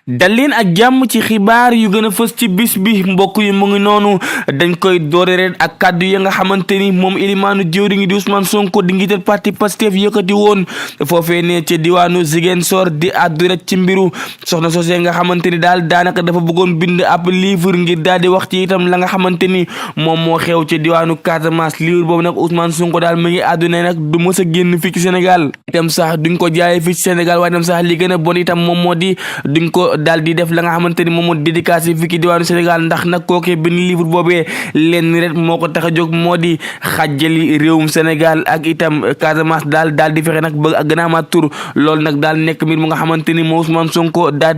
dal leen ak jàmm ci xibaar yu gën a fës ci bis bi mbokk yi mu ngi noonu dañ koy doore ren ak kàddu ya nga xamante ni moom ilimaanu jëwriñ di Ousmane Sonko di njiital parti Pastef yëkkati woon foofee ne ci diwaanu Ziguinchor di àddu rek ci mbiru soxna sosé nga xamante ni daal daanaka dafa bëggoon bind ab livre ngir daal di wax ci itam la nga xamante ni moom moo xew ci diwaanu Casamance livre boobu nag Ousmane Sonko daal mu ngi àddu ne nag du mës a génn fii ci Sénégal itam sax duñ ko jaayee fii ci Sénégal waaye itam sax li gën a bon itam moom moo di duñ ko daal di def la nga xamante ni moom moo dédicacé fii ci diwaanu Sénégal ndax nag kookee benn livre boobee leen rek moo ko tax a jóg moo di xàjjali réewum Sénégal ak itam Casamance daal di fexe nag ba gën a amaat tur loolu nag daal nekk mbir mu nga xamante ni moo Ousmane Sonko daal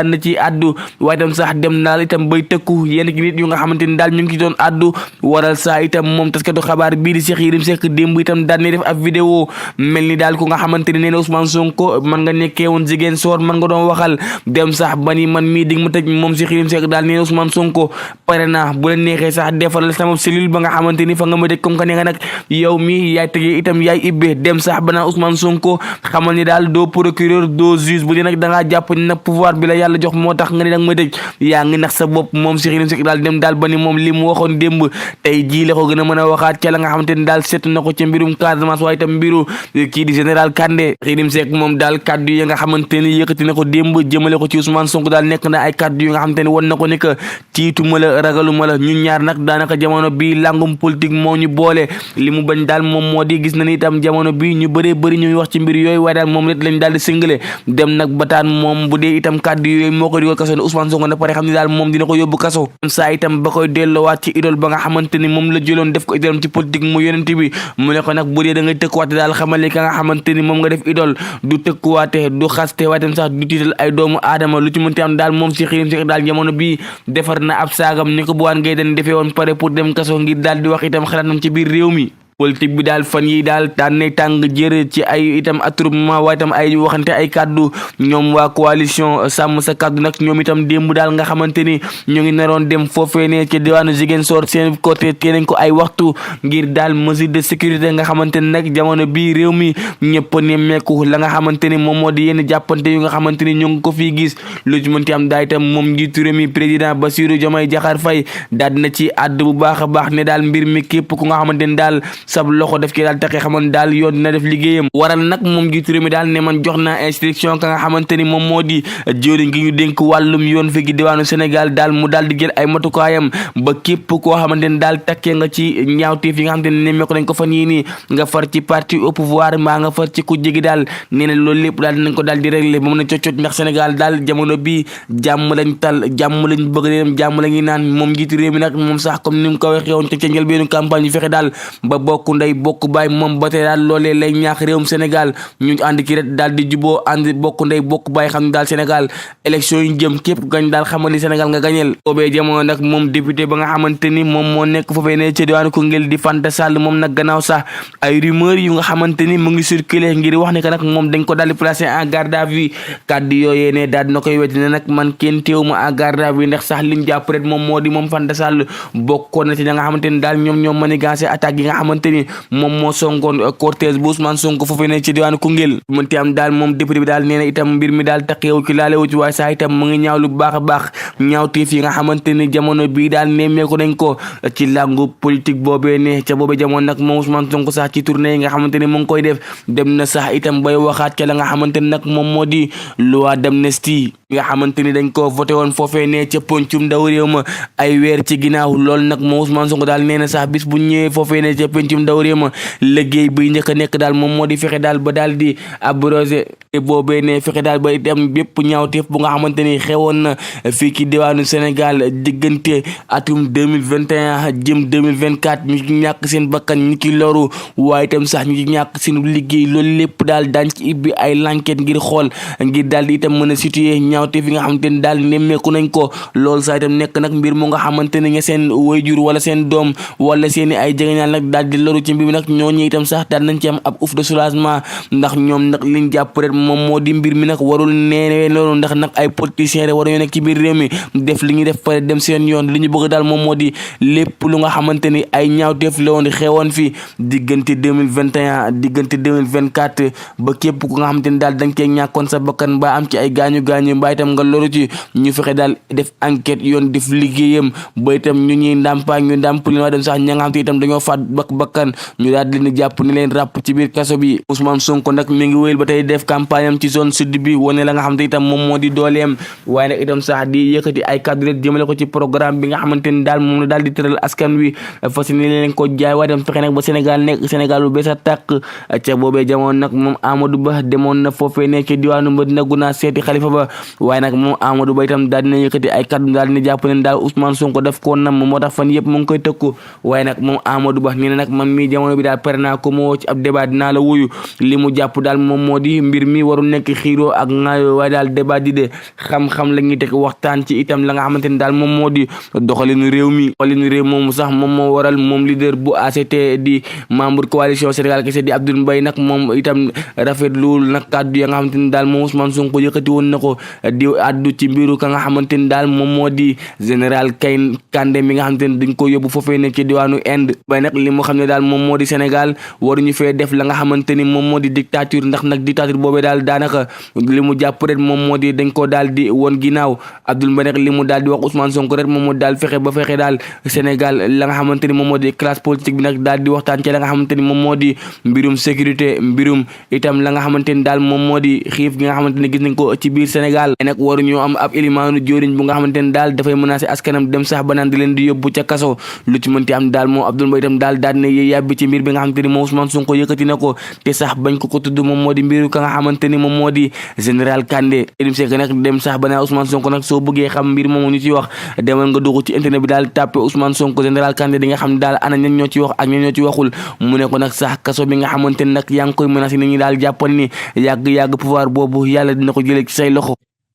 na ci addu waaye itam sax dem daal itam bay tëkku yenn ki nit yu nga xamante ni daal ñu ngi ci doon addu waral saa itam moom taskatu xabaar bii di Cheikh Yérim Seck démb itam daal ne def ab vidéo mel ni daal ku nga xamante ni nee na Ousmane Sonko man nga nekkee woon Ziguinchor man nga doon waxal dem sax ba ni man mii dig ma tëj moom Cheikh Yérim Seck daal nee na Ousmane Sonko pare na bu leen neexee sax defal sama cellule ba nga xamante ni fa nga ma tëj comme que ne nga nag yow mi yaay tëjee itam yaay ibbee dem sax ba naa Ousmane Sonko xamal ni daal doo procureur doo juge bu dee nag da ngaa jàpp ni nag pouvoir bi la yàlla jox moo tax nga ne danga ma tëj yaa ngi nax sa bopp moom Cheikh Yérim Seck daal dem daal ba ni moom li mu waxoon démb tey jii la ko gën a mën a waxaat ca la nga xamante ni daal seet na ko ca mbirum Casamance waaye itam mbiru kii di général Kandé Cheikh Yérim Seck moom daal kaddu yi nga xamante ni yëkkati na ko démb jëmale ko ci Ousmane Sonko daal nekk na ay kaddu yu nga xamante ni won na ko ni que tiituma la ragaluma la ñun ñaar nag daanaka jamono bi langum politique moo ñu boole li mu bañ daal moom moo di gis na ni itam jamono bi ñu bëree bëri ñuy wax ci mbir yooyu waaye daal moom nit lañ daal di singale dem nag bataan moom bu dee itam kaddu yooyu moo ko digal kaso ne Ousmane Sonko na pare xam ni daal moom dina ko yóbbu kaso saa itam ba koy delloowaat ci idole ba nga xamante ni moom la jëloon def ko idole ci politique mu yonent bi mu ne ko nag bu dee da ngay tëkkuwaate daal xamale ka nga xamante ni moom nga def idole du tëkkuwaate du xaste waaye tam sax du tiital ay doomu aadama lu ci mënti am daal moom Cheikh Yérim Seck daal jamono bi defar na ab saagam ni ko Bougane Gueye Dany defee woon pare pour dem kaso ngir daal di wax itam xalaatam ci biir réew mi politique bi daal fan yi daal daan nay tàng jër ci ay itam attroupement waaye itam ay waxante ay kaddu ñoom waa coalition sàmm sa kaddu nag ñoom itam démb daal nga xamante ni ñu ngi naroon dem foofee ne ci diwaanu Ziguinchor seen côté keneen ko ay waxtu ngir daal mesure de sécurité nga xamante ni nag jamono bii réew mi ñëpp ne mekku la nga xamante ni moom moo di yenn jàppante yu nga xamante ni ñu ngi ko fii gis lu ci mënti am daal itam moom njiitu réew mi président Bassirou Diomaye Diakhar Faye daal dina ci àddu bu baax a baax ne daal mbir mi képp ku nga xamante ni daal sab loxo def ci daal taxe xamoon daal yoon dina def liggéeyam waral nag moom jiitu réew mi daal ne man jox naa instruction ka nga xamante ni moom moo di jëwriñ gi ñu dénk wàllum yoon fi gi diwaanu Sénégal daal mu daal di jël ay matukaayam ba képp koo xamante ni daal takkee nga ci ñaawteef yi nga xamante ni nemmeeku nañ ko fan yii nii nga far ci parti au pouvoir mbaa nga far ci ku jegi daal nee na loolu lépp daal dinañ ko daal di régler ba mën a coccot ndax Sénégal daal jamono bi jàmm lañ tal jàmm lañ bëgg dem jàmm la ñuy naan moom jiitu réew mi nag moom sax comme ni mu ko waxee woon te ca njëlbeenu campagne yu fexe daal ba bokk ndey bokk baay moom ba tey daal loolee lay ñaax réewum Sénégal ñu ànd ki rek daal di juboo ànd bokk ndey bokk baay xam ne daal Sénégal élection yi jëm képp gañ daal xamal ni Sénégal nga gañeel boobee jamono nag moom député ba nga xamante ni moom moo nekk foofee ne ci diwaanu Koungheul di Fanta Sall moom nag gannaaw sax ay rumeur yu nga xamante ni mu ngi circuler ngir wax ne que nag moom dañ ko daal di placer en garde à vue kàddu yooyee ne daal dina koy wetti ne nag man kenn teewuma en garde à vue ndax sax liñ jàpp rek moom moo di moom Fanta Sall bokkoon na ci ña nga xamante ni daal ñoom manigancé attaque yi nga xamante ni moom moo songoon cortège bu Ousmane Sonko foofee ne ci diwaanu Koungheul mënti am daal moom député bi daal nee na itam mbir mi daal taqeewu ci laalewu ci waaye sax itam mu ngi ñaaw lu baax a baax ñaawteef yi nga xamante ni jamono bii daal nemmeeku nañ ko ci làngu politique boobee ne ca boobee jamono nag moom Ousmane Sonko sax ci tournée yi nga xamante ni mu ngi koy def dem na sax itam bay waxaat ca la nga xamante ni nag moom moo di loi d'amnistie nga xamante ni dañ ko voté woon foofee ne ca pencum ndaw réew ma ay weer ci ginnaaw loolu nag moom Ousmane Sonko daal nee na sax bis bu ñëwee foofee ne ca pencum ndaw réew ma liggéey bi njëkk a nekk daal moom moo di fexe daal ba daal di abrogé boobee ne fexe daal ba itam bépp ñaawteef bu nga xamante ni xewoon na fii ci diwaanu Sénégal diggante atum 2021 jëm 2024 ñu ci ñàkk seen bakkan ñu ci loru waaye itam sax ñu ci ñàkk seen liggéey loolu lépp daal daañ ci ibbi ay l'enquête ngir xool ngir daal di itam mën a situer ñaawteef yi nga xamante ni daal nemmeeku nañ ko loolu sax itam nekk nag mbir mu nga xamante ni nga seen waajur wala seen doom wala seeni ay jegeñaal nag daal di loru ci mbir mi nag ñooñu itam sax daal nañ ci am ab ouf de soulagement ndax ñoom nag liñ jàpp rek moom moo di mbir mi nag warul nee loolu ndax nag ay politiciens rek waruñu nekk ci biir réew mi def li ñuy def pare dem seen yoon li ñu bëgg daal moom moo di lépp lu nga xamante ni ay ñaawteef la woon xewoon fi diggante 2021 diggante 2024 ba képp ku nga xamante ni daal dañ koy ñàkkoon sa bakkan ba am ci ay gaañu mbaa itam nga loru ci ñu fexe daal def enquête yoon def liggéeyam ba itam ñu ñuy ndàmpaa ñu ndàmp leen waaye dem sax ña nga xam te itam dañoo faat bakkan ñu daal di leen jàpp ni leen ràpp ci biir kaso bi. Ousmane Sonko nag mi ngi wéyal ba tey def campagne am ci zone sud bi wane la nga xam te itam moom moo di dooleem waaye nag itam sax di yëkkati ay cadre jëmale ko ci programme bi nga xamante ni daal moom la daal di tëral askan wi fas ni leen ko jaay waaye dem fexe nag ba Sénégal nekk Sénégal bu bees a tàq ca boobee jamono nag moom Amadou Ba demoon na foofee ne ci diwaanu Medina Gounass seeti Khalifa Ba waaye nag moom Amadou Ba itam daal dina yëkkati ay kaddu daal dina jàpp ne daal Ousmane Sonko daf koo nam moo tax fan yëpp mu ngi koy tëkku waaye nag moom Amadou Ba nee na nag man mii jamono bi daal pare naa ko moo ci ab débat dinaa la wuyu li mu jàpp daal moom moo di mbir mi waru nekk xiiroo ak ŋaayoo waaye daal débat di de xam-xam la ñuy teg waxtaan ci itam la nga xamante ni daal moom moo di doxalinu réew moomu sax moom moo waral moom leader bu ACT di membre coalition Sénégal kese di Abdoul Mbaye nag moom itam rafetlu nag kàddu ya nga xamante ni daal moom Ousmane Sonko yëkkati woon na ko di addu ci mbiru ka nga xamante ni daal moom moo di général Kandé mi nga xamante ni dañ ko yóbbu foofee ne ci diwaanu Inde bay nag li mu xam ne daal moom moo di Sénégal waruñu fee def la nga xamante ni moom moo di dictature ndax nag dictature boobee daal daanaka li mu jàpp rek moom moo di dañ ko daal di woon ginnaaw Abdoul Mbaye nag li mu daal di wax Ousmane Sonko rek moom moo daal fexe daal Sénégal la nga xamante ni moom moo di classe politique bi nag daal di waxtaan ci la nga xamante ni moom moo di mbirum sécurité mbirum itam la nga xamante ni daal moom moo di xiif gi nga xamante ni gis nañ ko ci biir Sénégal nag waruñu am ab élimaanu joriñ bu nga xamante ni daal dafay menacer askanam dem sax ba naan di leen di yóbbu ca kaso lu ci mënti am daal moom Abdoul Mbaye itam daal ne yàbbi ci mbir bi nga xamante ni moom Ousmane Sonko yëkkati na ko te sax bañ ko tudd moom moo di mbiru ka nga xamante ni moom moo di général Kandé Elim Seck nag dem sax ba naan Ousmane Sonko nag soo bëggee xam mbir moomu ñu ci wax demal nga dugg ci internet bi daal tàppe Ousmane Sonko général Kandé di nga xam ne daal ana ñan ñoo ci wax ak ñan ñoo ci waxul mu ne ko nag sax kaso bi nga xamante ni nag yaa ngi koy menacé nit ñi daal jàppal ni yàgg pouvoir boobu yàlla dina ko jëlee ci say loxo.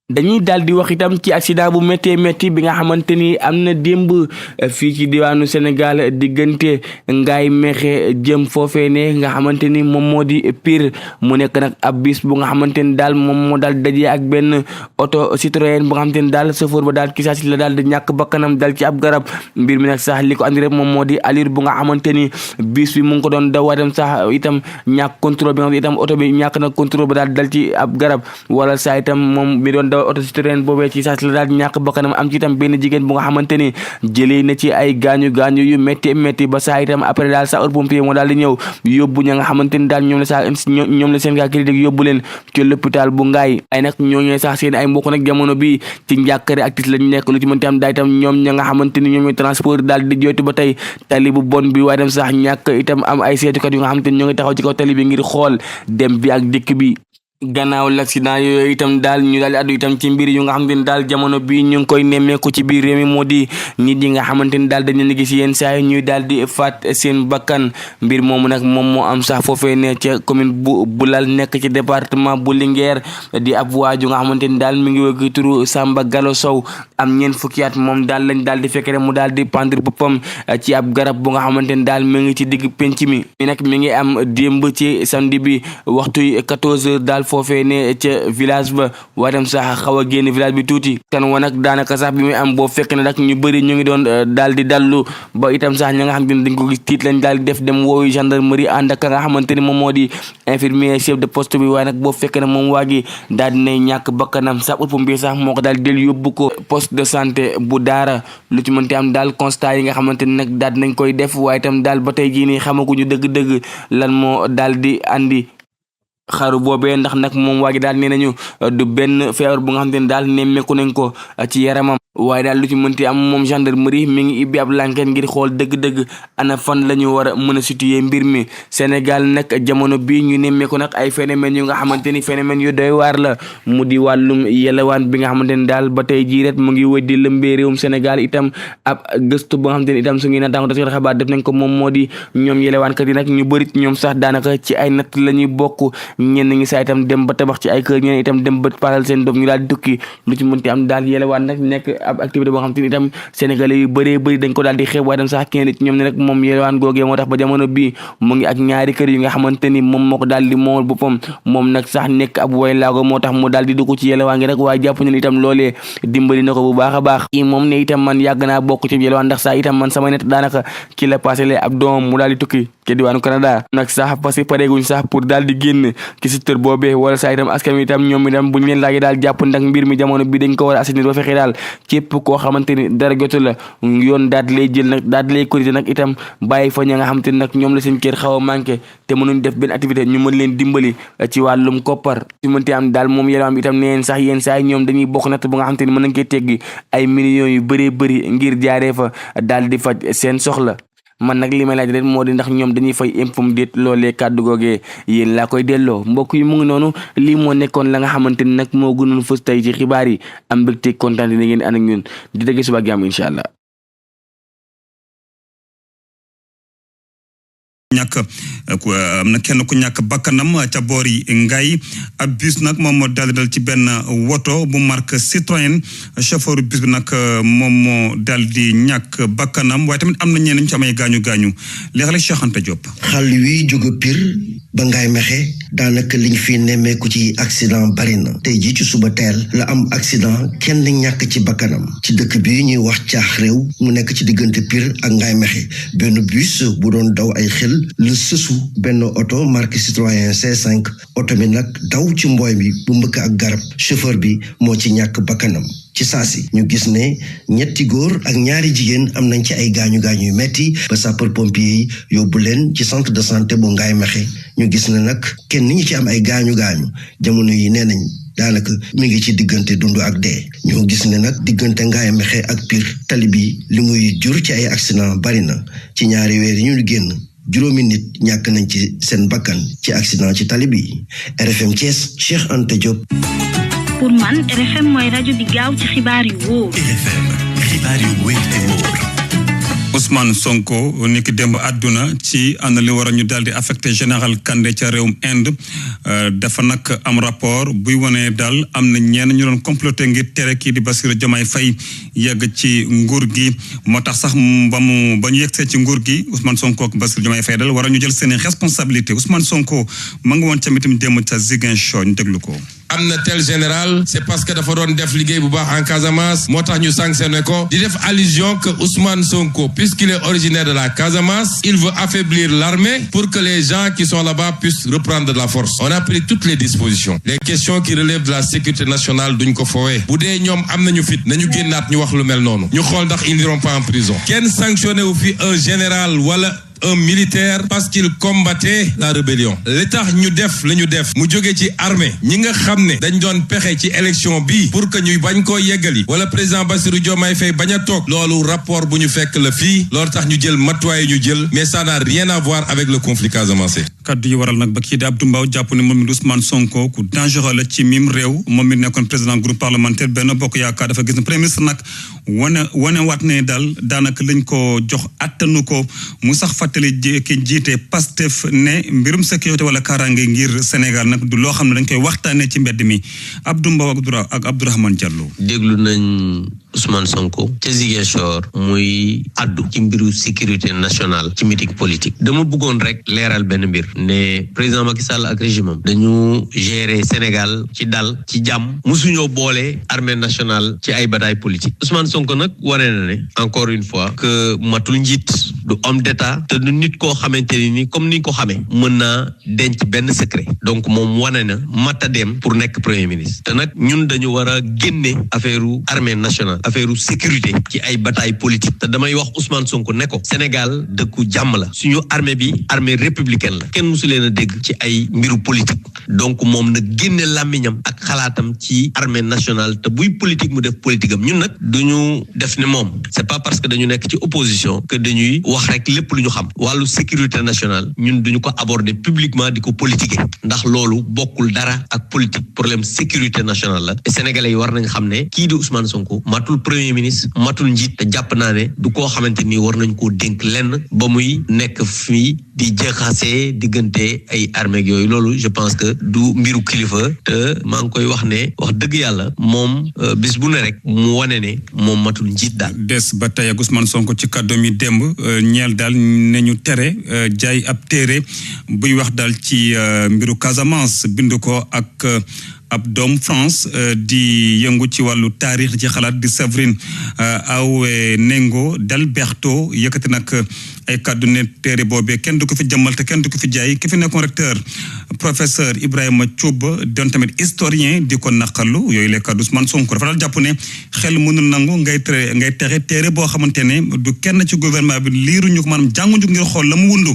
dañuy daal di wax itam ci accident bu métti bi nga xamante ni am na démb fii ci diwaanu Sénégal diggante Ngaye Mékhé jëm foofee ne nga xamante ni moom moo di Pire mu nekk nag ab bis bu nga xamante ni daal moom moo daal dajee ak benn oto Citroën bu nga xamante ni daal chauffeur ba daal kisaasi la daal di ñàkk bakkanam dal ci ab garab mbir mi nag sax li ko andi rek moom moo di allure bu nga xamante ni bis bi mu ngi ko doon daw itam sax itam ñàkk contrôle bi nga xam itam oto bi ñàkk na contrôle ba daal dal ci ab garab wala sax itam moom mi doon auto Citroën boobee ci saas la daal ñàkk bakkanam am ci itam benn jigéen bu nga xamante ni jëlee na ci ay gaañu yu métti ba saa itam après daal sapeur pompier moo daal di ñëw yóbbu ña nga xamante ni daal ñoom la seen kaa critique yóbbu leen ci l'hôpital bu Ngaye ay nag ñooñee sax seen ay mbokk nag jamono bi ci njàkkare ak tis lañu nekk lu ci mënti am daal itam ñoom ña nga xamante ni ñoom ñooy transport daal di jooytu ba tey tali bu bon bi waaye dem sax ñàkk itam am ay seetukat yu nga xamante ni ñoo ngi taxaw ci kaw tali bi ngir xool dem bi ak dikk bi gannaaw l'accident yooyu itam daal ñu daal di addu itam ci mbir yu nga xamante ni daal jamono bi ñu ngi koy nemmeeku ci biir réew mi moo di nit yi nga xamante ni daal dañ leen gis yenn saa yi ñuy daal di faat seen bakkan mbir moomu nag moom moo am sax foofee ne ca commune bu Bulal nekk ci département bu Linguère di ab waaju nga xamante ni daal mi ngi wëgg turu Samba Gallo Sow am ñeent fukki at moom daal lañ daal di fekk rek mu daal di pendre boppam ci ab garab bu nga xamante ni daal mi ngi ci digg penc mi nag mi ngi am démb ci samedi bi waxtu 14h daal foofee ne ca village ba waaye tam sax xaw a génn village bi tuuti kan wa nag daanaka sax bi muy am boo fekk ne nag ñu bëri ñu ngi doon daal di dallu ba itam sax ña nga xam ne dañ ko gis tiit lañ daal di def dem woowu gendarmerie ànd ak nga xamante ni moom moo di infirmier chef de poste bi waaye nag boo fekk ne moom waa gi daal di nay ñàkk bakkanam sapeur-pompier sax moo ko daal di del yóbbu ko poste de santé bu Daara lu ci mënti am daal constat yi nga xamante ni nag daal nañ koy def waaye itam daal ba tey jii nii xamaguñu dëgg-dëgg lan moo daal di andi xaru boobee ndax nag moom waa gi daal nee nañu du benn feebar bu nga xamante ni daal nemmeeku nañ ko ci yaramam waaye daal lu ci mënti am moom gendarmerie mi ngi ibbi ab l'enquête ngir xool dëgg-dëgg ana fan la ñu war a mën a situer mbir mi Sénégal nag jamono bi ñu nemmeeku nag ay phénomènes yu nga xamante ni phénomènes yu doy waar la mu di wàllum yelewaan bi nga xamante ni daal ba tey jii rek mu ngi wëy di lëmbee réewum Sénégal itam ab gëstu bu nga xamante ni itam su ngi naataango taskati xabaar def nañ ko moom moo di ñoom yelewaankat yi nag ñu bëri ñoom sax daanaka ci ay natt la ñuy bokk ñenn ñi saa itam dem ba tabax ci ay kër ñeneen itam dem ba paasal seen doom ñu daal di tukki lu ci mënti am daal yelewaan nag nekk ab activité boo xam te ni itam sénégalais yu bëree bëri dañ ko daal di xeeb waaye tam sax kenn nit ñoom ne nag moom yelewaan googee moo tax ba jamono bii mu ngi ak ñaari kër yu nga xamante ni moom moo ko daal di moomal boppam moom nag sax nekk ab way laago moo tax mu daal di dugg ci yelewaan gi rek waaye jàpp ne itam loolee dimbali na ko bu baax a baax i moom ne itam man yàgg naa bokk ci yelewaan ndax sax itam man sama net daanaka ci la passé le ab doom mu daal di tukki ke diwaanu Canada nag sax parce que pareeguñ sax pour daal di génn ci secteur boobee wala sax itam askan wi itam ñoom itam buñ leen laajee daal jàpp ndax mbir mi jamono bi dañ ko war a assainir ba fexe daal képp koo xamante ni dara jotu la yoon daal di lay jël nag daal di lay corriger nag itam bàyyi fa ña nga xamante ni nag ñoom la seen kër xaw a manqué te mënuñ def benn activité ñu mën leen dimbali ci wàllum koppar su mënti am daal moom yaram itam neen sax yenn saa yi ñoom dañuy bokk natt bu nga xamante ni mën nañ koy teggi ay millions yu bëree bëri ngir jaaree fa daal di faj seen soxla man nag li may laaj rek moo di ndax ñoom dañuy fay impôt déet loolee kàddu googee yéen laa koy delloo mbokk yi mu ngi noonu lii moo nekkoon la nga xamante ni nag moo gënoon fës tey ci xibaar yi am mbégte kontaan dina ngeen ànd ak ñun di dégg suba ak jàmm incha allah. am na kenn ku ñàkk bakkanam ca boori Ngaye ab bus nag moom moo daal di dal ci benn woto bu marque Citroën chauffeur bus bi nag moom moo daal di ñàkk bakkanam waaye tamit am na ñeneen ñu ci amay gaañu gaañu léeg-léeg Cheikh Anta Diop. xal wi jóge Pire ba Ngaye Mékhé daanaka liñ fi nemmeeku ci accident bari na tey jii ci suba teel la am accident kenn ñàkk ci bakkanam ci dëkk bi ñuy wax caax réew mu nekk ci diggante Pire ak Ngaye Mékhé benn bus bu doon daw ay xel lu sësu benn oto marque Citroën C5 oto bi nag daw ci mbooy bi bu mbëkk ak garab chauffeur bi moo ci ñàkk bakkanam ci saasi ñu gis ne ñetti góor ak ñaari jigéen am nañ ci ay gaañu-gaañu yu metti ba sapeur pompier yi yóbbu leen ci centre de santé bu Ngaye Mékhé ñu gis ne nag kenn ñi ci am ay gaañu-gaañu jamono yi nee nañ daanaka mi ngi ci diggante dund ak dee ñoo gis ne nag diggante Ngaye Mékhé ak Pire tali bi li muy jur ci ay accident bari na ci ñaari weer yi ñu génn juróomi nit ñàkk nañ ci seen bakkan ci accident ci tali bi RFM Thiès Cheikh Anta Diop. pour man RFM mooy rajo bi gaaw ci xibaar yu wóor. RFM xibaar yu wóor te wóor. Ousmane Sonko niki démb àdduna ci ana li war a ñu daal di affecté général Kandé ca réewum Inde dafa nag am rapport buy wane daal am na ñenn ñu doon comploté ngir tere kii di Bassirou Diomaye Faye yegg ci nguur gi moo tax sax ba ñu yeggsee ci nguur gi Ousmane Sonko ak Bassirou Diomaye Faye daal war a ñu jël seen responsabilité Ousmane Sonko ma nga woon tamit démb ca Ziguinchor ñu déglu ko. am na tel général c'est parce que dafa doon def liggéey bu baax en Casamance moo tax ñu sanctionné ko di def allusion que Ousmane Sonko puisqu'il est originaire de la Casamance il veut affaiblir l'armée pour que les gens qui sont là-bas puissent reprendre de la force on a pris toutes les dispositions les questions qui relèvent de la sécurité nationale duñ ko foowee bu dee ñoom am nañu fit nañu génnaat ñu wax lu mel noonu ñu xool ndax ils n'iront pas en prison kenn sanctionné wu fi un général wala un militaire parce qu'il combattait la rébellion li tax ñu def la ñu def mu jóge ci armée ñi nga xam ne dañ doon pexe ci élection bi pour que ñuy bañ koo yeggali wala président Bassirou Diomaye Faye bañ a toog loolu rapport bu ñu fekk la fii loolu tax ñu jël matuwaay ñu jël mais ça n'a rien à voir avec le conflit casamançais. kaddu yi waral nag ba kii di Abdou Mbow jàpp ne moom it Ousmane Sonko ku dangereux la ci mim réew moom it nekkoon président groupe parlementaire Benno Bokk Yaakaar dafa gis ne premier ministre nag wane waat ne daal daanaka lañ ko jox attanu ko mu sax fàttali ki jiite Pastef ne mbirum sécurité wala kaaraange ngir Sénégal nag du loo xam ne dañ koy waxtaanee ci mbedd mi Abdou Mbow ak Abdourahmane Diallo. déglu nañ Ousmane Sonko ca Ziguinchor muy addu ci mbiru sécurité nationale ci meeting politique dama bëggoon rek leeral benn mbir ne président Macky Sall ak régime am dañu gérer Sénégal ci dal ci jàmm musuñoo boole armée nationale ci ay bataille politique Ousmane Sonko nag wane na ne encore une fois que matul njiit du homme d'état te du nit koo xamante ni comme ni ko xamee mën naa denc benn secret donc moom wane na matadeem pour nekk premier ministre te nag ñun dañu war a génne affaire armée nationale affaire sécurité ci ay bataille politique te damay wax Ousmane Sonko ne ko Sénégal dëkku jàmm la suñu armée bi armée républicaine la kenn musu leen a dégg ci ay mbiru politique donc moom na génne làmmiñam ak xalaatam ci armée nationale te buy politique mu def politique am ñun nag duñu def ne moom c'est pas parce que dañu nekk ci opposition que dañuy wax rek lépp lu ñu xam wàllu sécurité nationale ñun duñu ko aborder publiquement di ko politiquer ndax loolu bokkul dara ak politique problème sécurité nationale la te sénégalais yi war nañ xam ne kii di Ousmane Sonko matul premier ministre matul njiit te jàpp naa ne du koo xamante ni war nañ koo dénk lenn ba muy nekk fii di jeexasee diggante ay armée yooyu loolu je pense que du mbiru kilifa te maa ngi koy wax ne wax dëgg yàlla moom bis bu ne rek mu wane ne moom matul njiit daal. des ba tey ak Ousmane Sonko ci kàddu mi démb ñeel daal ne ñu tere jaay ab téere buy wax daal ci mbiru Casamance bind ko ak ab doom France di yëngu ci wàllu taarix ci xalaat di Séverine Awenengo d'Alberto yëkkati nag ay kàddu ne téere boobee kenn du ko fi jëmmal te kenn du ko fi jaay ki fi nekkoon recteur professeur Ibrahima Thioub doon tamit historien di ko naqarlu yooyu les kàddu Ousmane Sonko dafa daal jàpp ne xel mënul nangu ngay tere téere boo xamante ne du kenn ci gouvernement bi liiruñu ko maanaam jànguñu ngir xool la mu wundu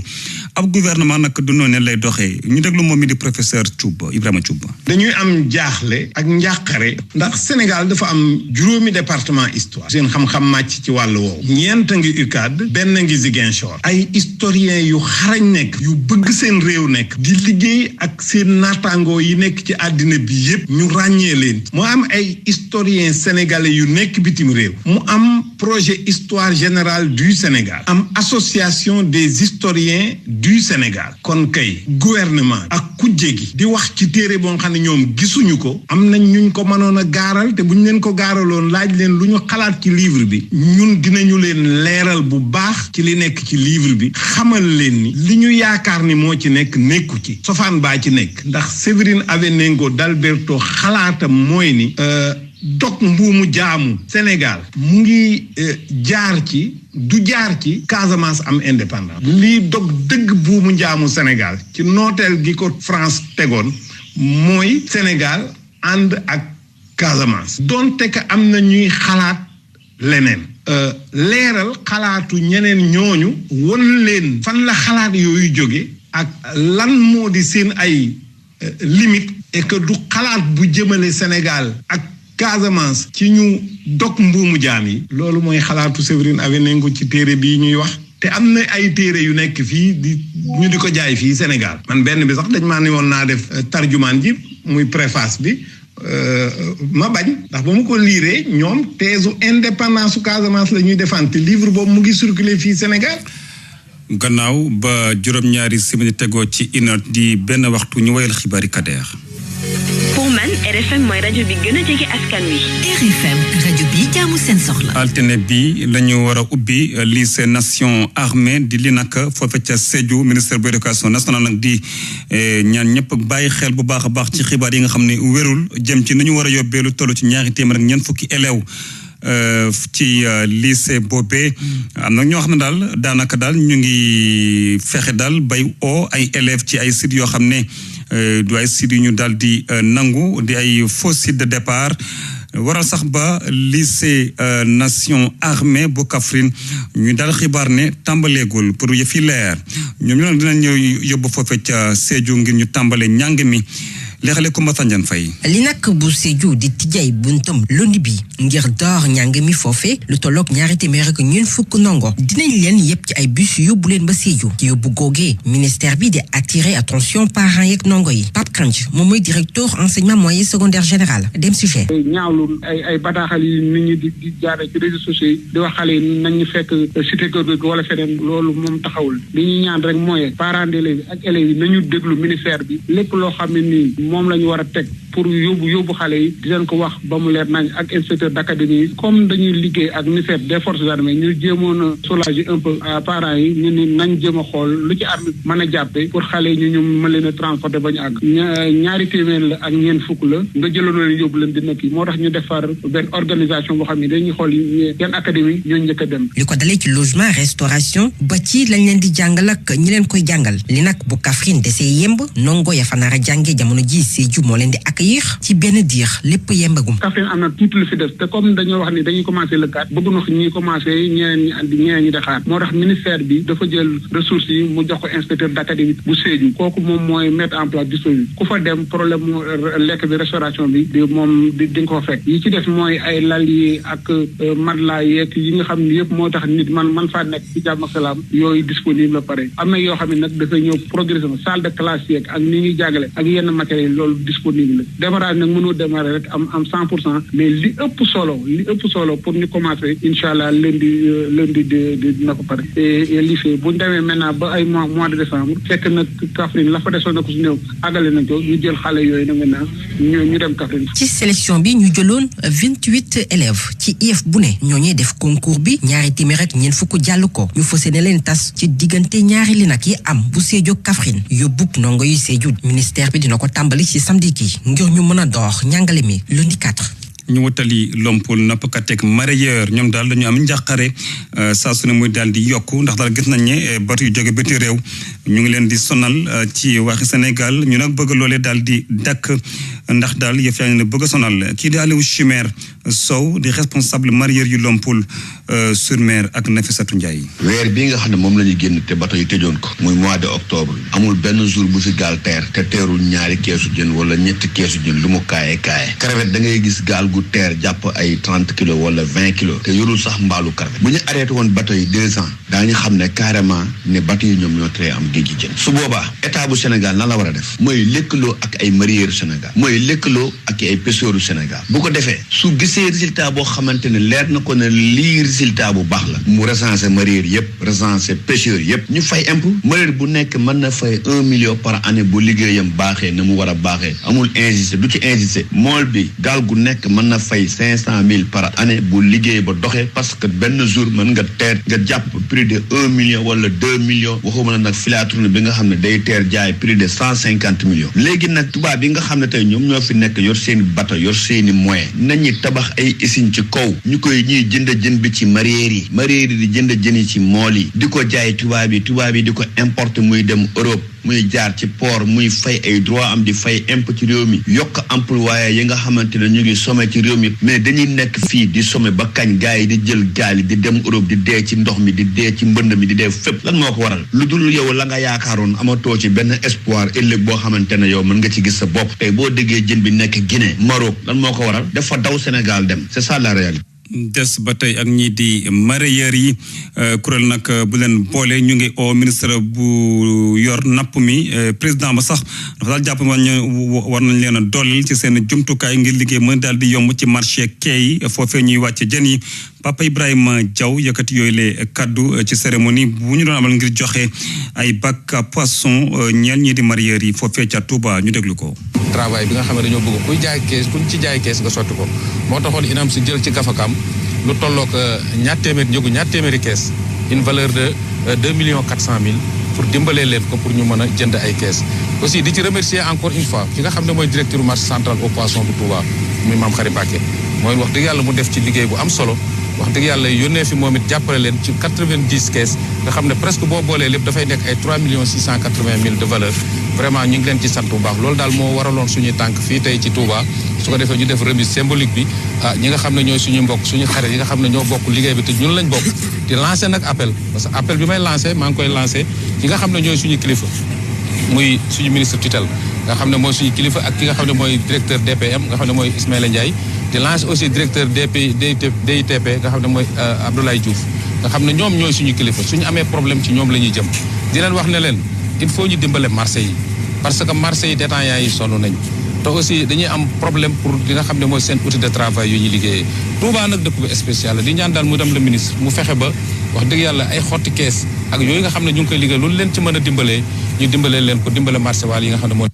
ab gouvernement nag du noonu lay doxee ñu déglu moom mi di professeur Thioub Ibrahima Thioub. dañuy am jaaxle ak njàqare ndax Sénégal dafa am juróomi département histoire seen xam-xam màcc ci wàllu woowu ñeent ngi UCAD benn ngi Ziguinchor ay historiens yu xarañ nekk yu bëgg seen réew nekk di liggéey ak seen naataangoo yi nekk ci àddina bi yépp ñu ràññee leen mu am ay historiens sénégalais yu nekk bitim réew mu am projet histoire générale du Sénégal am association des historiens du Sénégal kon kay gouvernement ak kujje gi di wax ci téere boo xam ne ñoom gisuñu ko am nañ ñuñ ko mënoon a gaaral te bu ñu leen ko gaaraloon laaj leen lu ñu xalaat ci livre bi ñun dinañu leen leeral bu baax ci li nekk ci livre bi xamal leen ni li ñu yaakaar ni moo ci nekku ci sofaan baa ci nekk ndax Séverine Awenengo d'Alberto xalaatam mooy ni dog mbuumu jaamu Sénégal mu ngi jaar ci Casamance am indépendance lii dog dëgg buumu njaamu Sénégal ci nooteel gi ko France tegoon mooy Sénégal ànd ak Casamance donte que am na ñuy xalaat leneen leeral xalaatu ñeneen ñooñu won leen fan la xalaat yooyu jóge ak lan moo di seen ay limite et que du xalaat bu jëmale Sénégal ak Casamance ci ñu dog mbuumu jaam yi loolu mooy xalaatu Séverine Awenengo ci téere bii ñuy wax te am na ay téere yu nekk fii ñu di ko jaay fii Sénégal man benn bi sax dañ maa ne woon naa def tarjumaan ji muy préface bi ma bañ ndax ba mu ko liiree ñoom teesu indépendance su Casamance la ñuy defante te livre boobu mu ngi circuler fii Sénégal. gannaaw ba juróom-ñaari simili tegoo ci une di benn waxtu ñu woyal xibaari Kader. pour man RFM mooy rajo bi gën a jege askan wi. RFM rajo bi jaamu seen soxla. altine bi la ñu war a ubbi lycée nation armée di li nag foofe ca Sédhiou ministère bu éducation nationale nag di ñaan ñëpp bàyyi xel bu baax a baax ci xibaar yi nga xam ne wérul jëm ci ni ñu war a yóbbee lu toll ci 200 ak ñeent fukki élèves ci lycée boobee am na ñoo xam ne daal daanaka daal ñu ngi fexe daal bay ay élèves ci ay sites yoo xam ne du ay sites yu ñu daal di nangu di ay faux sites de départ waral sax ba lycée nation armée bu Kaffrine ñu daal xibaar ne tàmbaleegul pour yëf yi leer ñoom ñu nag dinañ ñëw yóbbu foofee ca Sédhiou ngir ñu tàmbale njàng mi leexale ko Matandiane Faye li nag bu Sédhiou di tijjay buntam lundi bi ngir door njàng mi foofe lu tolloog 200 ak ñeent fukk ndongo dinañ leen yëpp ci ay bus yóbbu leen ba Sédhiou ci yóbbu googee ministère bi di attirer attention parents yeeg ndongo yi Pape Kandji moom mooy directeur enseignement moyen secondaire général dem sujet ñaawlu ay bataaxal yi nit ñi di jaare ci réseaux sociaux yi di wax xale yi nañ ñu fekk cité kër gi wala feneen loolu moom taxawul li ñuy ñaan rek mooy parents d'élèves ak élèves yi nañu déglu ministère bi lépp loo xam ne nii moom la ñu war a teg pour yóbbu xale yi di leen ko wax ba mu leer nañ ak inspecteur d'académie yi comme dañuy liggéey ak ministère des forces armées ñu jéemoon a soulager un peu parents yi ñu ni nañ jéem a xool lu ci armée mën a jàppe pour xale yi ñu mën leen a transporter ba ñu àgg 200 la ak ñeent fukk la nga jëloon leen yóbbu leen di nekk yi moo tax ñu defar benn organisation boo xam ne dañuy xool yan académie ñoo njëkk a dem li ko dalee ci logement restauration ba ci lañ leen di jàngal ak ñi leen koy jàngal li nag bu Kaffrine desee yemb ndongo ya fa nar a jànge jamono ji Sédhiou moo leen di accueillir ci benn diir lépp yembagum. Kaffrine am na tuuti lu fi des te comme dañoo wax ni dañuy commencé le 4 bëgg na ñuy commencé ñeneen ñi di xaar moo tax ministère bi dafa jël ressources yi mu jox ko inspecteur d'académie bu Sédhiou kooku moom mooy mettre en place dispositif ku fa dem problème mu lekk bi restauration bi di nga ko fekk yi ci des mooy ay lal yi ak matelas yeeg yi nga xam ne yëpp moo tax nit man faa nekk ci jàmm ak salaam yooyu disponible la pare am na yoo xam ne nag dafay ñëw progressivement salle de classe yeeg ak ni ñuy jàngale ak yenn matériel loolu disponible démarrage nag mënoo démarrer rek am 100% mais li ëpp solo pour ñu commencer incha allah lundi dina ko pare et lycée bu ñu demee maintenant ba ay mois de décembre fekk nag Kaffrine la fa desoon na ko su néew àggale nañ ko ñu jël xale yooyu nag maintenant ñu dem Kaffrine. ci sélection bi ñu jëloon 28 élèves ci IEF bu ne ñooñee def concours bi 200 ak ñeent fukk jàll ko ñu fas yéene leen tas ci diggante ñaari li nag yi am bu Sédhiou Kaffrine yóbbub ndongo yu Sédhiou ministère bi dina ko tàmbali tàmbali ci samedi gi ngir ñu mën a door njàngale mi lundi 4. ñu wutali Lompul nappkat ak mareyeur ñoom daal dañu am njàqare saa su ne muy daal di yokku ndax daal gis nañ ne bateau yu jóge biti réew ñu ngi leen di sonal ci waxi Sénégal ñu nag bëgg loolee daal di dakk ndax daal yëf yaa ngi ne bëgg a sonal kii di Aliou Chimère Sow di responsable mareyeur yu Lompul sur mer ak Nafissatou Ndiaye. weer bi nga xam ne moom la ñu génn te bateau yi tëjoon ko muy mois de octobre amul benn jour bu fi gaal teer te teerul ñaari keesu jën wala ñetti keesu jën lu mu kaaye crevette da ngay gis gaal gu teer jàpp ay 30 kilos wala 20 kilos te yorul sax mbaalu crevette bu ñu arrêté woon bateau yi 2 ans daañu xam ne carrément ne bateau yi ñoom ñoo tere am géej gi jën su boobaa état bu Sénégal nan la war a def mooy lëkkaloo ak ay mareyeur Sénégal mooy lëkkaloo ak ay pêcheurs Sénégal bu ko defee su gisee résultat boo xamante ne leer na ko ne lii résultat bu baax la mu recenser mareyeur yëpp recenser pêcheurs yëpp ñu fay impôt mareyeur bu nekk mën na fay 1 million par année bu liggéeyam baaxee na mu war a baaxee amul injustice du ci injustice mool bi gaal gu nekk mën na fay 500,000 par année bu liggéey ba doxee parce que benn jour mën nga teer nga jàpp prix de 1 million wala 2 millions waxuma na nag filature bi nga xam ne day teer jaay prix de 150 millions léegi nag tubaab bi nga xam ne tey ñoom ñoo fi nekk yor seeni bateau yor seeni moyen nañu tabax ay usine ci kaw ñu koy ñuy jënd jën bi ci mareyeur yi di jënd jën yi ci mool yi di ko jaay tubaab yi di ko importer muy dem Europe muy jaar ci port muy fay ay droit am di fay impôt ci réew mi yokk employé yi nga xamante ne ñu ngi somme ci réew mi mais dañuy nekk fii di somme ba kañ gars yi di jël gaal yi di dem Europe di dee ci ndox mi di dee ci mbënd mi di dee fépp lan moo ko waral lu dul yow la nga yaakaaroon amatoo ci benn espoir ëllëg boo xamante ne yow mën nga ci gis sa bopp tey boo déggee jën bi nekk Guinée Maroc lan moo ko waral dafa daw Sénégal dem c'est ça la réalité. des ba tey ak ñii di mareyeur yi kuréel nag bu leen boole ñu ngi au ministre bu yor napp mi président ba sax dafa daal jàpp war nañ leen a dooleel ci seen jumtukaay ngir liggéey mën daal di yomb ci marché quai yi foofee ñuy wàcce jën yi Papa Ibrahima Diaw yëkkati yooyu le kaddu ci cérémonie bu ñu doon amal ngir joxe ay bac à poisson ñeel ñii di mareyeur yi foofee ca Touba ñu déglu ko. travail bi nga xam ne dañoo bëgg kuy jaay kees kuñ ci jaay kees nga sotti ko moo taxoon INAM si jël ci gafakam lu tollook ñaar téeméeri kees une valeur de 2,4 millions pour dimbalee leen ko pour ñu mën a jënd ay kees aussi di ci remercier encore une fois ki nga xam ne mooy directeur marché central au poisson bu Touba muy Mame Khary Mbacké mooy wax dëgg yàlla mu def ci liggéey bu am solo wax dëgg yàlla yónnee fi moom it jàppale leen ci 90 kees nga xam ne presque boo boolee lépp dafay nekk ay 3,680,000 de valeur vraiment ñu ngi leen ci sant bu baax loolu daal moo waraloon suñuy tànk fii tey ci Touba su ko defee ñu def remise symbolique bi ñi nga xam ne ñooy suñu mbokk suñu xarit yi nga xam ne ñoo bokk liggéey bi te ñun lañ bokk di lancer nag appel parce que appel bi may lancer maa ngi koy lancer ñi nga xam ne ñooy suñu kilifa muy suñu ministre tutelle nga xam ne mooy suñu kilifa ak ki nga xam ne mooy directeur DPM nga xam ne mooy Ismaïla Ndiaye di lancer aussi directeur DITP nga xam ne mooy Abdoulaye Diouf nga xam ne ñoom ñooy suñu kilifa suñu amee problème ci ñoom la ñuy jëm di leen wax ne leen il faut ñu dimbale marché yi parce que marché yi détaillants yi sonn nañ te aussi dañuy am problème pour li nga xam ne mooy seen outil de travail yu ñuy liggéeyee Touba nag dëkk bu spécial di ñaan daal mu dem le ministre mu fexe ba wax dëgg yàlla ay xotti kees ak yooyu nga xam ne ñu ngi koy liggéey loolu leen ci mën a dimbalee ñu dimbalee leen ko dimbale marché waal yi nga xam ne mooy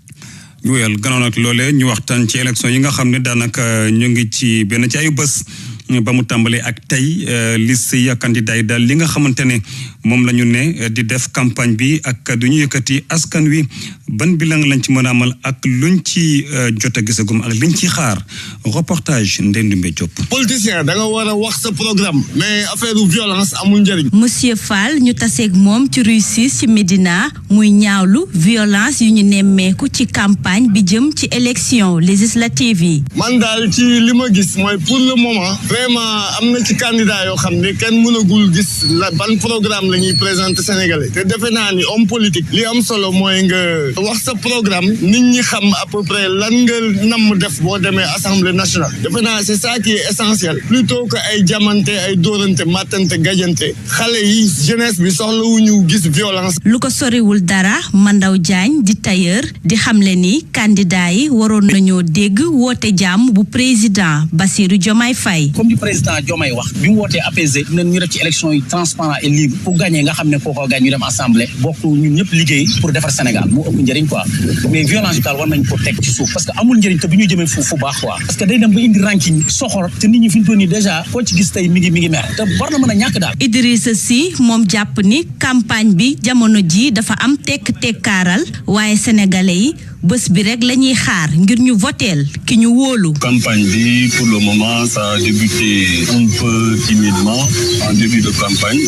ñu wéyal gannaaw nag loolee ñu waxtaan ci élection yi nga xam ne daanaka ñu ngi ci benn ci ayu bés ba mu tàmbalee ak tey liste yi ak candidat yi daal li nga xamante ne moom la ñu ne di def campagne bi ak du ñu yëkkati askan wi ban bilan lañ ci mën a amal ak luñ ci jot a gisagum ak liñ ci xaar reportage Ndendumbe Diop. politicien da nga war a wax sa programme mais affaire violence amul njëriñ. Monsieur Fall ñu taseeg moom ci Rue 6 ci Médina muy ñaawlu violence yu ñu nemmeeku ci campagne bi jëm ci élection législative yi. man daal ci li ma gis mooy pour le moment. vraiment am na ci candidat yoo xam ne kenn mënagul gis ban programme la ñuy présenter Sénégalais te defe naa ni homme politique li am solo mooy nga wax sa programme nit ñi xam à peu près lan nga namm def boo demee assemblée nationale defe naa c'est ça qui est essentiel plutôt que ay jamante ay dóorante mattante gajante xale yi jeunesse bi soxlawuñu gis violence. lu ko soriwul dara Mandaw Diagne di tailleur di xamle ni candidat yi waroon nañoo dégg woote jàmm bu président Bassirou Diomaye Faye. li président Diomaye wax bi mu wootee apaisé ne ñu def ci élection yi transparent et libre pour gagner nga xam ne kookoo gañ ñu dem assemblée bokk ñun ñëpp liggéey pour defar Sénégal moo ëpp njëriñ quoi mais violence bi daal war nañ ko teg ci suuf parce que amul njëriñ te bu ñu jëmee fu baax quoi parce que day dem ba indi ranking soxor te nit ñi fi ñu toll nii déjà koo ci gis tey mi ngi mer te war na mën a ñàkk daal. Idrissa Sy moom jàpp ni campagne bi jamono ji dafa am tekkaaral waaye sénégalais yi bés bi rek la ñuy xaar ngir ñu voteel ki ñu wóolu. Campagne bi pour le moment ça a débuté un peu timidement en début de campagne.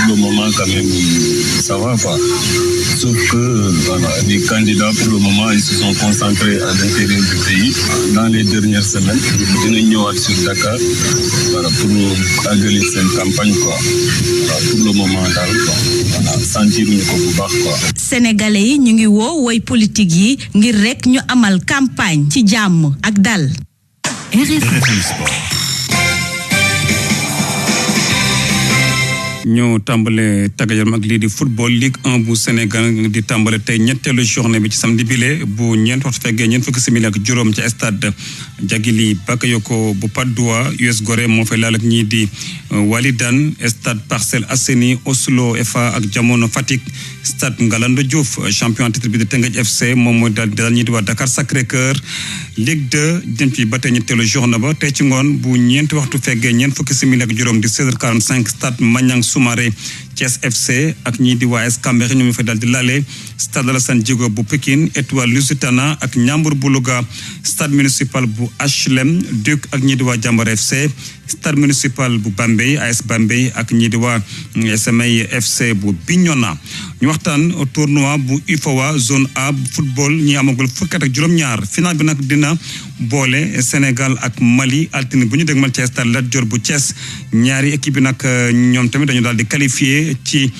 Pour le moment quand même ça va quoi. Sauf que voilà, les candidats pour le moment ils se sont concentrés à l'intérieur du pays. Dans les dernières semaines dinañ ñëwaat sur Dakar voilà, pour àggali seen campagne quoi. Voilà, pour le moment daal quoi. Voilà, sentiruñu ko bu baax quoi. Sénégalais yi ñu ngi woo woy politique yi ngir rek ñu amal campagne ci jàmm ak dal. ñoo tàmbale tàggat ak lii di football Ligue 1 bu Sénégal di tàmbale tey ñetteelu journée bi ci samedi bile bu ñeent waxtu fekkee ñeent fukki simili ak juróom ci stade Jagili Bakayoko bu Patte d'Oie US Gorée moo fay laal ak ñii di Walidane stade Parcelles Assainies Oslo FA ak Jamono Fatick stade Ngalandou Diouf champion titre bi di Teungueth FC moom mooy daal ñii di waa Dakar Sacré-Cœur Ligue 2 jëm ci ba tey ñetteelu journée ba tey ci ngoon bu ñeenti waxtu fekkee ñeent fukki simili ak juróom di 16h45 stade Maniang Soumaré Thiès FC ak ñii di waa AS Cambérène ñu fa daal di laale stade Alassane Djigo bu Pikine Étoile Lusitana ak Ndiambour bu Louga stade municipal bu HLM Duc ak ñii di waa Jambar FC stade municipal bu Bambey AS Bambey ak ñii di waa SMA FC bu Bignona ñu waxtaan tournoi bu UFOA zone A bu football ñi amagul fukki at ak juróom-ñaar final bi nag dina boole Sénégal ak Mali altine bu ñu dégmal ci stade Lat Dior bu Thiès ñaari équipe bi nag ñoom tamit dañu daal di qualifié ci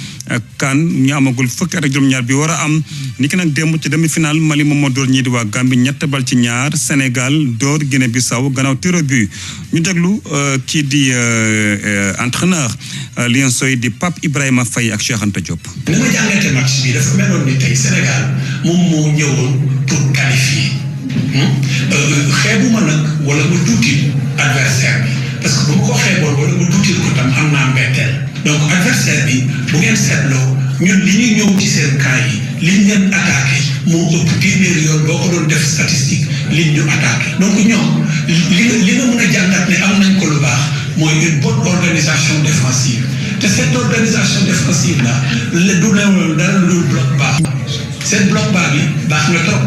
CAN ñu amagul fukki at ak juróom-ñaar bi war a am niki nag démb ci demi-finale Mali moom moo door ñii di waa Gambie 3-2 Sénégal door Guinée-Bissau gannaaw tir au but ñu déglu kii di entraîneur Lions yi di Pape Ibrahima Faye ak Cheikh Anta Diop. ni ma jàngate match bi dafa meloon ni tey Sénégal moom moo ñëwoon pour qualifier xeebuma nag wala mu tuuti adversaire bi parce que bu ma ko xeeboon wala mu tuuti ko tam am naa mbetteel donc adversaire bi bu ngeen seetloo ñun li ñuy ñëw ci seen camp yi li ñu leen attaqué moo ëpp téeméeri yoon boo ko doon def statistique li ñu attaqué donc ñoom li nga mën a jàngat ne am nañ ko lu baax mooy une bonne organisation défensive te cette organisation défensive là du ne dara lu bloc bas seen bloc bas bi baax na trop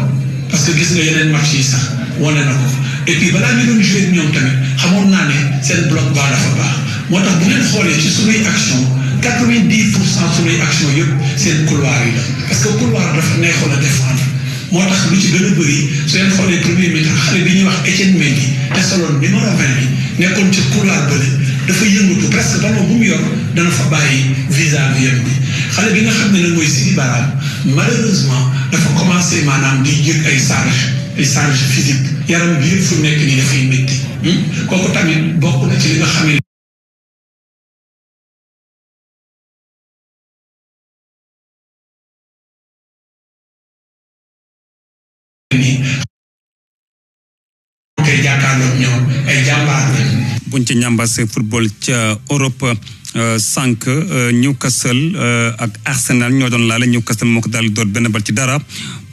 parce que gis nga yeneen match yi sax wane na ko et puis balaa ñu doon joué ñoom tamit xamoon naa ne seen bloc bas dafa baax moo tax bu ngeen xoolee ci sunuy action 90% sunuy action yëpp seen couloir yi la parce que couloir dafa neexoon a défendre moo tax lu ci gën a bëri su ngeen xoolee premier mi-temps xale bi ñuy wax Etienne Mendy te soloon numéro 20 bi nekkoon ci couloir bële dafa yëngatu presque ballon bu mu yor dana fa bàyyi vis-à-vis bi xale bi nga xam ne nag mooy Sidi Barham malheureusement dafa commencé maanaam di yëg ay charge physique yaram bi yëpp fu nekk nii dafay métti kooku tamit bokk na ci li nga xam ne koy jàkkaarloog ñoom ay jàmbaar lañu. buñ ci ñambaase football ca Europe sànq Newcastle ak Arsenal ñoo doon laale Newcastle moo ko daal door benn bal ci dara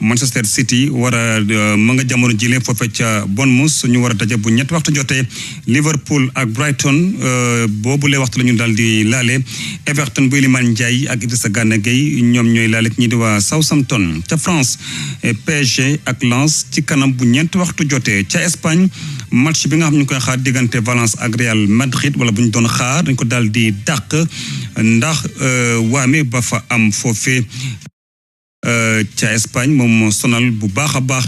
Manchester City war a ma nga jamono jile foofee ca Bournemouth ñu war a daje bu ñetti waxtu jotee Liverpool ak Brighton boobulee waxtu la ñu daal di laale Everton bu Iliman Ndiaye ak Idrissa Gana Gueye ñoom ñooy laale ñi di waa Southampton ca France PSG ak Lens ci kanam bu ñeenti waxtu jotee ca Espagne match bi nga xam ñu koy xaar diggante Valence ak Real Madrid wala bu ñu doon xaar dañ ko daal di dàq ndax waame ba fa am foofee ca Espagne moom moo sonal bu baax a baax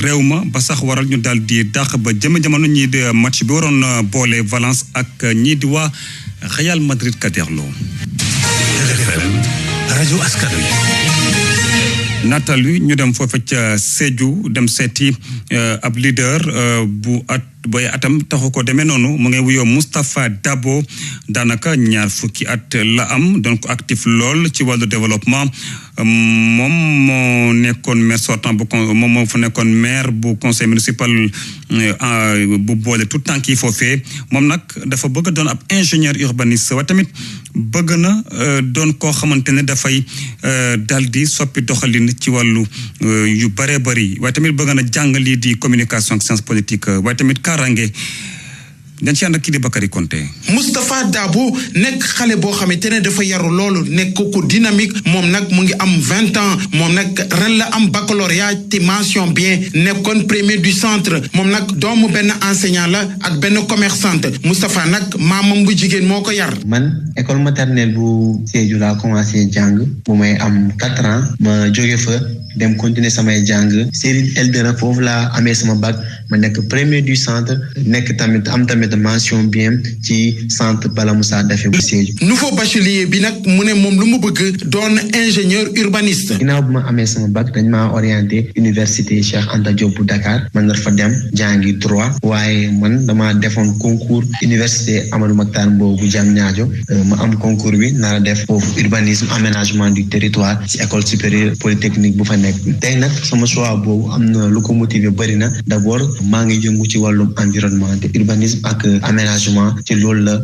réew ma ba sax waral ñu daal di dàq ba jamono ñii di match bi waroon boole Valence ak ñii di waa Real Madrid Kaderlo. RFM rajo askan wi. Nathalie ñu dem foofa ca Sédhiou dem seeti ab leader bu booy atam taxu ko demee noonu mu ngay wuyoo Moustapha Dabo daanaka ñaar fukki at la am donc actif lool ci wàllu développement moom moo nekkoon maire sortant moom moo fa nekkoon maire bu conseil municipal bu boole tout tànk yi foofee moom nag dafa bëgg doon ab ingénieur urbaniste waaye tamit bëgg na doon koo xamante ne dafay dal di soppi doxalin ci wàllu yu bare bari waaye tamit bëgg na jàng lii di communication ak science politique waaye tamit kaaraange dañ ci ànd ak kii di Bakary Konté. Moustapha Dabo nekk xale boo xamante ne dafa yaru loolu nekk ko dynamique moom nag mu ngi am 20 ans moom nag ren la am baccalauréat te mention bien nekkoon premier du centre moom nag doomu benn enseignant la ak benn commerçante Moustapha nag maamam bu jigéen moo ko yar. man école maternelle bu Sédhiou laa commencé jàng bu may am 4 ans ma jóge fa dem continuer samay jàng série L2 nag foofu laa amee sama bac ma nekk premier du centre nekk tamit am tamit mention bien ci centre Bala Moussa Daffé bu Sédhiou. nouveau bachelier bi nag mu ne moom lu mu bëgg doon ingénieur urbaniste. ginnaaw bu ma amee sama bac dañ maa orienté université Cheikh Anta Diop bu Dakar man nar fa dem jàngi droit waaye man dama defoon concours université Amadou Mahtar Mbow bu Diamniadio ma am concours bi nar a def foofu urbanisme aménagement du territoire ci école supérieure polytechnique bu fa nekk tey nag sama choix boobu am na lu ko motiver bëri na d'abord maa ngi yëngu ci wàllum environnement te urbanisme ak aménagement ci loolu la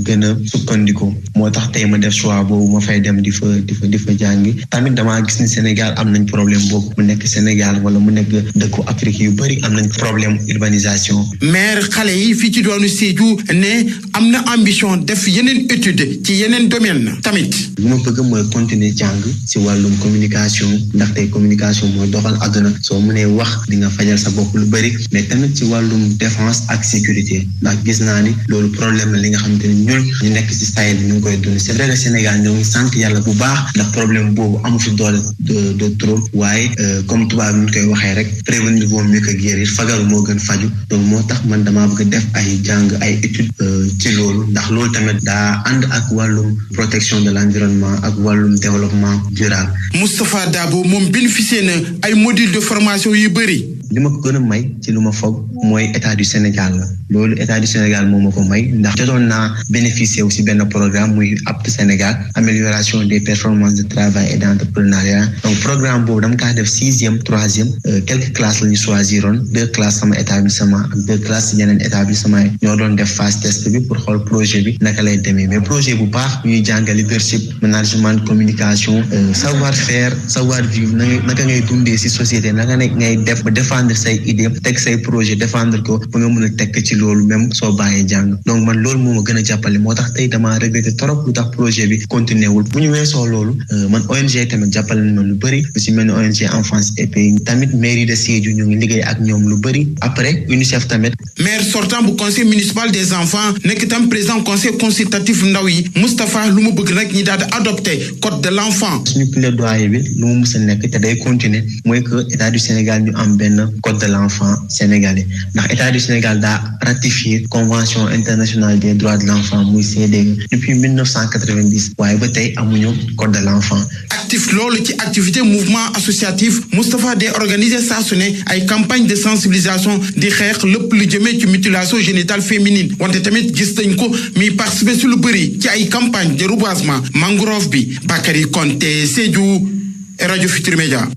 gën a sukkandiku moo tax tey ma def choix boobu ma fay dem di fa jàngi tamit damaa gis ni Sénégal am nañ problème boobu mu nekk Sénégal wala mu nekk dëkku Afrique yu bëri am nañ problème urbanisation. maire xale yi fii ci doonu Sédhiou ne am na ambition def yeneen étude ci yeneen domaine tamit. li ma bëgg mooy continuer jàng ci wàllum communication ndaxte communication mooy doxal àdduna soo mënee wax di nga fajal sa bopp lu bëri mais tamit ci wàllum défense ak sécurité ndax gis naa ni loolu problème la li nga xamante ni ñun ñu nekk ci Sahel ñu ngi koy dund c'est vrai que Sénégal ñoo ngi sant yàlla bu baax ndax problème boobu amu fi doole de trop waaye comme tubaab ñu koy waxee rek prévenir vaut mieux que guérir fagaru moo gën faju donc moo tax man damaa bëgg a def ay jàng ay études ci loolu ndax loolu tamit daa ànd ak wàllum protection de l'environnement ak wàllum développement durable. Moustapha Dabo moom bénéficié na ay modules de formation yu bëri. li ma ko gën a may ci lu ma foog mooy état du Sénégal la loolu état du Sénégal moo ma ko may ndax jotoon naa bénéficier aussi benn programme muy APT Sénégal amélioration des performances de travail et d'entrepreneuriat donc programme boobu dama kaa def 6e 3e quelques classes la ñu choisiroon 2 classes sama établissement ak 2 classes yeneen établissement yi ñoo doon def phase test bi pour xool projet bi naka lay demee mais projet bu baax ñuy jàngal leadership management communication savoir faire savoir vivre naka ngay dundee ci société naka ngay def ba défendre say idée teg say projet défendre ko ba nga mën a tekk ci loolu même soo bàyyee jàng donc man loolu moo ma gën a jàppale moo tax tey damaa regretté trop lu tax projet bi continué wul bu ñu weesoo loolu man ONG tamit jàppale na lu bëri lu si mel ni ONG enfance et pays tamit mairie de Sédhiou ñu ngi liggéey ak ñoom lu bëri après UNICEF tamit. maire sortant bu conseil municipal des enfants nekk tam président conseil consultatif ndaw yi Moustapha lu mu bëgg nag ñi daal di adopté code de l'enfant. suñu plaidoyer bi lu mu mës a nekk te day continuer mooy que état du Sénégal ñu am benn code de l'enfant sénégalais ndax état du Sénégal daa ratifié convention internationale des droits de l'enfant muy CEDEAO depuis 1990 waaye ba tey amuñu code de l'enfant. actif loolu ci activité mouvement associatif Moustapha day organiser saa su ne ay campagne de sensibilisation di xeex lépp lu jëmee ci mutilation génitale féminine wante tamit gis nañ ko mi participer su lu bëri ci ay campagne de reboisement mangrove bi Bakary Konté Sédhiou Radio Futur Média.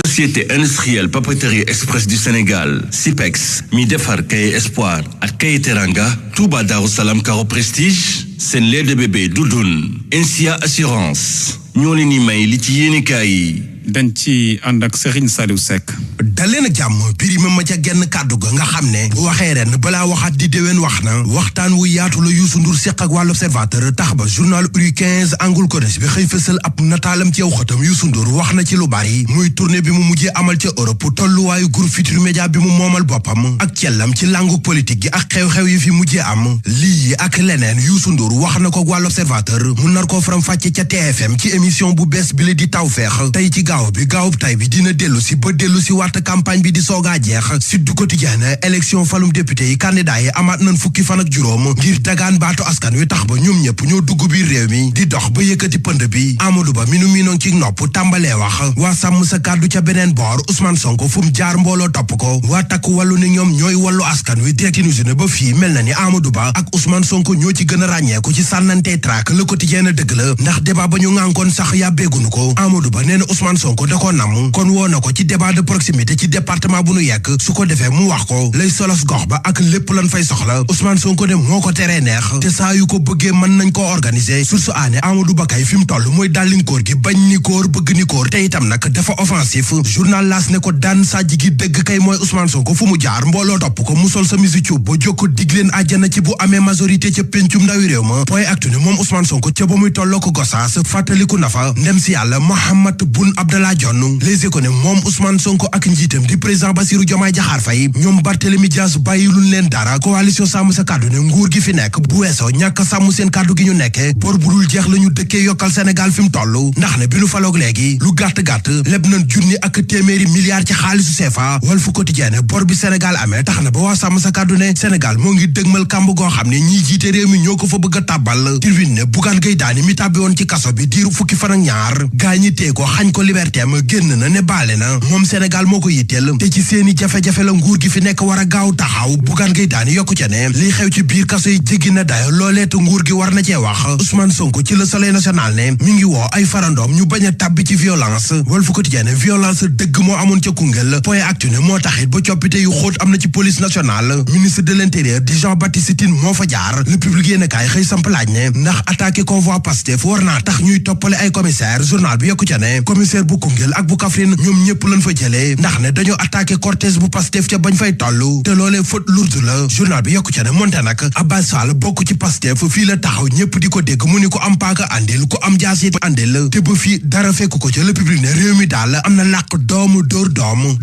Société industrielle papeterie express du Sénégal SIPEX mi defar Kaye Espoir ak Kaye Teranga Touba Darou Salam Caro Prestige seen lait de bébé Doudoune Insia Assurance ñoo leen di may li ci yéenekaay yi dañ ci ànd ak Serigne Saliou Seck. daleen ak jàmm Birima ma ca genn kàddu ga nga xam ne bu waxee ren balaa waxaat di déwén wax na waxtaan wu yaatu la Youssou Ndour seq ak wàllu Observateur tax ba journal Uri 15 Angle Corniche bi xëy fësal ab nataalam ci yow xëtam Youssou Ndour wax na ci lu bari muy tournée bi mu mujjee amal ca Europe tolluwaayu groupe Futurs Médias bi mu moomal boppam ak cellam ci langu politique gi ak xew-xew yi fi mujjee am lii ak leneen Youssou Ndour wax na ko wàllu Observateur mu nar koo faram-fàcce ca TFM ci émission bu bees bi la di Tawfekh tey ci gaawub tay bi dina dellu si waat campagne bi di soogaa jeex Sud du Quotidien élection falum député yi candidat yi amaat nañ fukki fan ak juróom ngir dagaan baatu askan wi tax ba ñoom ñëpp ñoo dugg biir réew mi di dox ba yëkkati pënd bi Amadou Ba mi nu miinoon ci nopp tàmbalee wax waa sàmm sa kàddu ca beneen boor Ousmane Sonko fu mu jaar mbooloo topp ko waa takk wàllu ne ñoom ñooy wàllu askan wi Direct News ne ba fii mel na ni Amadou Ba ak Ousmane Sonko ñoo ci gën a ràññeeku ci sànnante traak Le Quotidien dëgg la ndax débat ba ñu ngànkoon sax yàbbeegunu ko Amadou Ba nee na Ousmane Sonko da ko nam kon woo na ko ci débat de proximité ci département bu nu yekk su ko defee mu wax ko lay solos gox ba ak lépp lan fay soxla Ousmane Sonko ne moo ko teree neex te saa yu ko bëggee mën nañ ko organiser source aane Amadou Ba kay fi mu toll mooy dàllinkóor gi bañ ni kóor bëgg ni kóor te itam nag dafa offensif journal L'As ne ko daan sàjj gi dëgg kay mooy Ousmane Sonko fu mu jaar mbooloo topp ko mu sol sa misi cuub ba jokko dig leen àjjana ci bu amee majorité ca pencum ndawi réew ma point actu ne moom Ousmane Sonko ca ba muy tolloo ko Gossas fàttaliku na fa ndem si yàlla Mahammed Boun Abdallah Dionne Les Échos ne moom Ousmane Sonko ak njiitam di président Bassirou Diomaye Diakhar Faye ñoom Barthélémy Dias bàyyiluñ leen dara coalition sàmm sa kàddu ne nguur gi fi nekk bu weesoo ñàkk sàmm seen kàddu gi ñu nekkee bor bu dul jeex la ñu dëkkee yokkal Sénégal fi mu toll ndax ne bi nu faloog léegi lu gàtt-gàtt leb nañ junni ak téeméeri milliards ci xaalisu CFA Walf Quotidien bor bi Sénégal amee tax na ba waa sàmm sa kàddu ne Sénégal moo ngi dëgmal kàmb goo xam ne ñiy jiite réew mi ñoo ko fa bëgg a tàbbal Tribune ne Bougane Gueye Dany mi tàbbi woon ci kaso bi diiru fukki fan ak ñaar gaa ñi tee ko xañ ko liberté am génn na ne baale na moom Sénégal moo ko yitteel te ci seeni jafe-jafe la nguur gi fi nekk war a gaaw taxaw Bougane Gueye Dany yokku ca ne liy xew ci biir kaso yi jéggi na dayo looleetu nguur gi war na cee wax Ousmane Sonko ci Le Soleil national ne mi ngi woo ay farandoom ñu bañ a tàbbi ci violence Walf Quotidien ne violence dëgg moo amoon ca Koungheul point actu ne moo taxit ba coppite yu xóot am na ci police nationale ministre de l'intérieur di Jean-Baptiste Tine moo fa jaar Le Public yéen kaay xëy samp laaj ne ndax attaqué convoi Pastef war naa tax ñuy toppale ay commissaire journal bi yokku ca ne commissaire bu Koungheul ak bu Kaffrine ñoom ñëpp lañ fa jëlee ndax ne dañoo attaqué cortège bu Pastef ca bañ fay toll te loolee faute lourde la journal bi yokku ca ne monte nag Abbas Fall bokk ci Pastef fii la taxaw ñëpp di ko dégg mu ni ko am paaka andil ko am jaas yi andil te ba fii dara fekk ko ca Le Public ne réew mi daal am na làq doomu dóor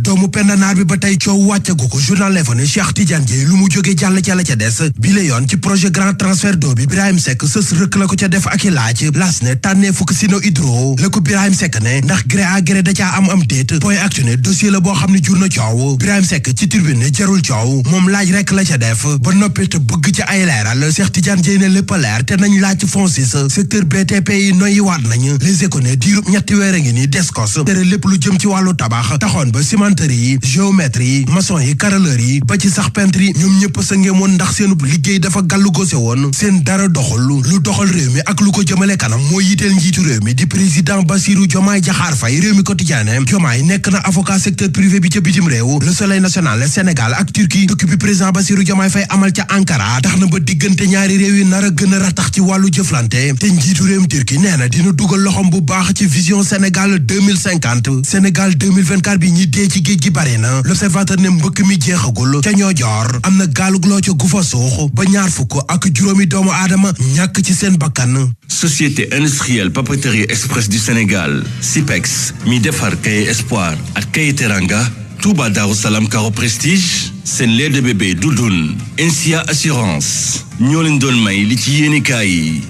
doomu pendanaar bi ba tey coow wàccagu ko journal L'Info ne Cheikh Tidiane Dièye lu mu jógee jàll ca la ca des bi la yoon ci projet grand transfert d'eau bi Birahim Seck sës rëkk la ko ca def ak i laaj las ne tànnee fukk sino hydro la ko Birahim Seck ne ndax gré à gré da caa am déet point actu ne dossier la boo xam ne jur na coow Birahim Seck ci tribune ne jarul coow moom laaj rek la ca def ba noppi te bëgg ci ay leeral Cheikh Tidiane Dièye ne lépp leer te nañ laaj FONSIS secteur BTP yi noyyi waat nañ Les Échos ne diirub ñetti weer a ngi ni Descos tere lépp lu jëm ci wàllu tabax taxoon ba cimenterie yi géomètre yi maçon yi carreleur yi ba ci sax peintre yi ñoom ñëpp sa ngeemoon ndax seenub liggéey dafa gàllu gose woon seen dara doxul lu doxal réew mi ak lu ko jëmale kanam moo yiteel njiitu réew mi di président Bassirou Diomaye Diakhar Faye réew mi quotidien Diomaye nekk na avocat secteur privé bi ca bitim réew Le Soleil national Sénégal ak Turquie tukki bi président Bassirou Diomaye Faye amal ca Ankara tax na ba diggante ñaari réew yi nar a gën a ratax ci wàllu jëflante te njiitu réewum Turquie nee na dina dugal loxom bu baax ci vision Sénégal 2050 Sénégal 2024 bi ñi dee ci géej gi bari na L'Observateur ne mbëkk mi jeexagul ca ñoo joor am na gaalug loo ca gu fa suux ba ñaar fukk ak juróomi doomu aadama ñàkk ci seen bakkan Société industrielle Papeterie Express du Sénégal SIPEX mi defar Kaye Espoir ak Kaye Teranga Touba Darou Salam Caro Prestige seen lait de bébé Doudoune Insia Assurance ñoo leen doon may li ci yéenekaay yi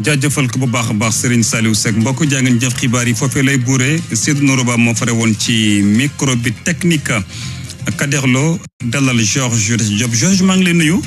jaajëfal ko bu baax a baax Serigne Saliou Seck mbokk jaa ngeen jëf xibaar yi foofee lay buuree Seydou Noroba moo fare woon ci micro bi technique Kaderlo dalal Georges Diop Georges maa ngi lay nuyu